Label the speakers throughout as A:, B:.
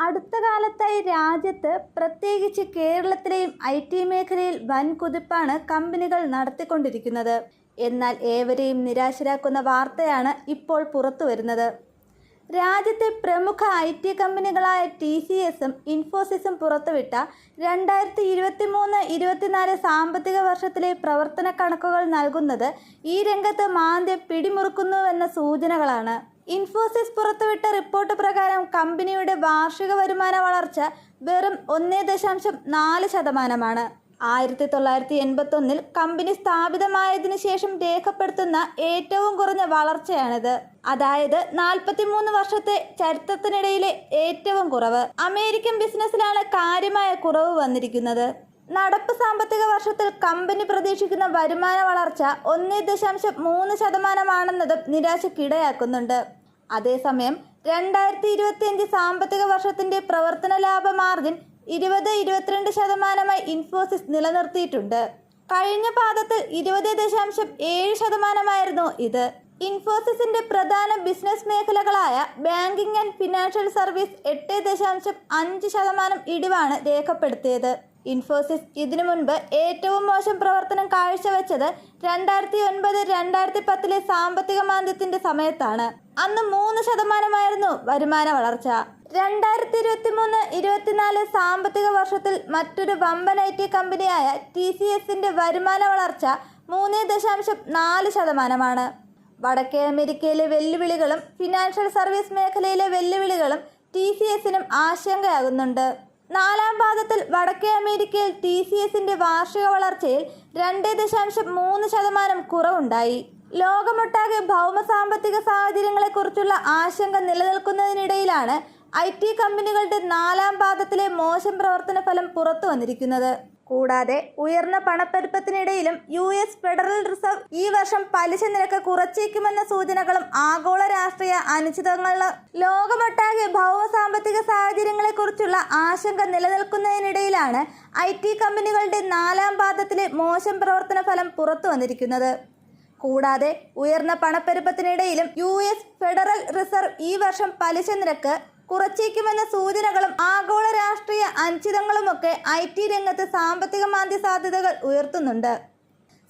A: അടുത്ത കാലത്തായി രാജ്യത്ത് പ്രത്യേകിച്ച് കേരളത്തിലെയും IT മേഖലയിൽ വൻ കുതിപ്പാണ് കമ്പനികൾ നടത്തിക്കൊണ്ടിരിക്കുന്നത്. എന്നാൽ ഏവരെയും നിരാശരാക്കുന്ന വാർത്തയാണ് ഇപ്പോൾ പുറത്തുവരുന്നത്. രാജ്യത്തെ പ്രമുഖ IT കമ്പനികളായ TCSഉം ഇൻഫോസിസും പുറത്തുവിട്ട 2023-24 സാമ്പത്തിക വർഷത്തിലെ പ്രവർത്തന കണക്കുകൾ നൽകുന്നത് ഈ രംഗത്ത് മാന്ദ്യം പിടിമുറുക്കുന്നുവെന്ന സൂചനകളാണ്. ഇൻഫോസിസ് പുറത്തുവിട്ട റിപ്പോർട്ട് പ്രകാരം കമ്പനിയുടെ വാർഷിക വരുമാന വളർച്ച വെറും 1.4%. 1981 കമ്പനി സ്ഥാപിതമായതിനു ശേഷം രേഖപ്പെടുത്തുന്ന ഏറ്റവും കുറഞ്ഞ വളർച്ചയാണിത്. അതായത് 43 വർഷത്തെ ചരിത്രത്തിനിടയിലെ ഏറ്റവും കുറവ്. അമേരിക്കൻ ബിസിനസ്സിലാണ് കാര്യമായ കുറവ് വന്നിരിക്കുന്നത്. നടപ്പ് സാമ്പത്തിക വർഷത്തിൽ കമ്പനി പ്രതീക്ഷിക്കുന്ന വരുമാന വളർച്ച 1.3% നിരാശയ്ക്കിടയാക്കുന്നുണ്ട്. അതേസമയം 2025 സാമ്പത്തിക വർഷത്തിന്റെ പ്രവർത്തന ലാഭ മാർജിൻ 20-22% ഇൻഫോസിസ് നിലനിർത്തിയിട്ടുണ്ട്. കഴിഞ്ഞ പാദത്തിൽ 20.7% ഇത്. ഇൻഫോസിസിന്റെ പ്രധാന ബിസിനസ് മേഖലകളായ ബാങ്കിംഗ് ആൻഡ് ഫിനാൻഷ്യൽ സർവീസ് 8.5% ഇടിവാണ് രേഖപ്പെടുത്തിയത്. ഇൻഫോസിസ് ഇതിനു മുൻപ് ഏറ്റവും മോശം പ്രവർത്തനം കാഴ്ചവെച്ചത് 2009-2010 സാമ്പത്തിക മാന്ദ്യത്തിന്റെ സമയത്താണ്. അന്ന് 3% വരുമാന വളർച്ച. 2023-24 സാമ്പത്തിക വർഷത്തിൽ മറ്റൊരു വമ്പൻ IT കമ്പനിയായ TCSന്റെ വരുമാന വളർച്ച 3.4%. വടക്കേ അമേരിക്കയിലെ വെല്ലുവിളികളും ഫിനാൻഷ്യൽ സർവീസ് മേഖലയിലെ വെല്ലുവിളികളും TCSനും ആശങ്കയാകുന്നുണ്ട്. നാലാം പാദത്തിൽ വടക്കേ അമേരിക്കയിൽ TCSന്റെ വാർഷിക വളർച്ചയിൽ 2.3% കുറവുണ്ടായി. ലോകമൊട്ടാകെ ഭൗമ സാമ്പത്തിക സാഹചര്യങ്ങളെക്കുറിച്ചുള്ള ആശങ്ക നിലനിൽക്കുന്നതിനിടയിലാണ് IT കമ്പനികളുടെ നാലാം പാദത്തിലെ മോശം പ്രവർത്തന ഫലം പുറത്തു വന്നിരിക്കുന്നത്. കൂടാതെ ഉയർന്ന പണപ്പെരുപ്പത്തിനിടയിലും US ഫെഡറൽ റിസർവ് ഈ വർഷം പലിശ നിരക്ക് കുറച്ചേക്കുമെന്ന സൂചനകളും ആഗോള രാഷ്ട്രീയ അനിശ്ചിതങ്ങളും ലോകമൊട്ടാകെ ഭൗമ സാമ്പത്തിക സാഹചര്യങ്ങളെക്കുറിച്ചുള്ള ആശങ്ക നിലനിൽക്കുന്നതിനിടയിലാണ് IT കമ്പനികളുടെ നാലാം പാദത്തിലെ മോശം പ്രവർത്തന ഫലം പുറത്തു വന്നിരിക്കുന്നത്. കൂടാതെ ഉയർന്ന പണപ്പെരുപ്പത്തിനിടയിലും US ഫെഡറൽ റിസർവ് ഈ വർഷം പലിശ നിരക്ക് കുറച്ചേക്കുമെന്ന സൂചനകളും ആഗോള രാഷ്ട്രീയ അനിശ്ചിതങ്ങളുമൊക്കെ IT രംഗത്ത് സാമ്പത്തിക മാന്ദ്യ സാധ്യതകൾ ഉയർത്തുന്നുണ്ട്.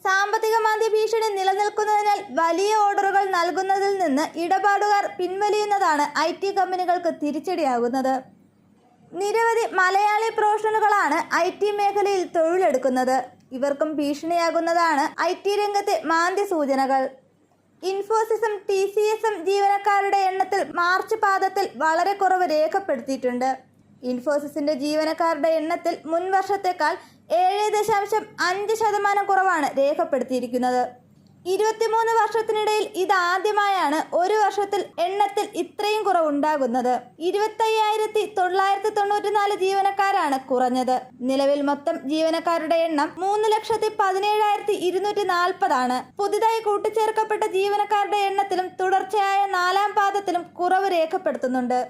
A: സാമ്പത്തിക മാന്ദ്യ ഭീഷണി നിലനിൽക്കുന്നതിനാൽ വലിയ ഓർഡറുകൾ നൽകുന്നതിൽ നിന്ന് ഇടപാടുകാർ പിൻവലിയുന്നതാണ് IT കമ്പനികൾക്ക് തിരിച്ചടിയാകുന്നത്. നിരവധി മലയാളി പ്രൊഫഷണലുകളാണ് IT മേഖലയിൽ തൊഴിലെടുക്കുന്നത്. ഇവർക്കും ഭീഷണിയാകുന്നതാണ് IT രംഗത്തെ മാന്ദ്യ സൂചനകൾ. ഇൻഫോസിസും TCSഉം ജീവനക്കാരുടെ എണ്ണത്തിൽ മാർച്ച് പാദത്തിൽ വളരെ കുറവ് രേഖപ്പെടുത്തിയിട്ടുണ്ട്. ഇൻഫോസിസിന്റെ ജീവനക്കാരുടെ എണ്ണത്തിൽ മുൻ വർഷത്തേക്കാൾ 7.5% കുറവാണ് രേഖപ്പെടുത്തിയിരിക്കുന്നത്. 23 വർഷത്തിനിടയിൽ ഇതാദ്യമായാണ് ഒരു വർഷത്തിൽ എണ്ണത്തിൽ ഇത്രയും കുറവുണ്ടാകുന്നത്. 25,994 ജീവനക്കാരാണ് കുറഞ്ഞത്. നിലവിൽ മൊത്തം ജീവനക്കാരുടെ എണ്ണം 3,17,240 ആണ്. പുതുതായി കൂട്ടിച്ചേർക്കപ്പെട്ട ജീവനക്കാരുടെ എണ്ണത്തിലും തുടർച്ചയായ നാലാം പാദത്തിലും കുറവ് രേഖപ്പെടുത്തുന്നുണ്ട്.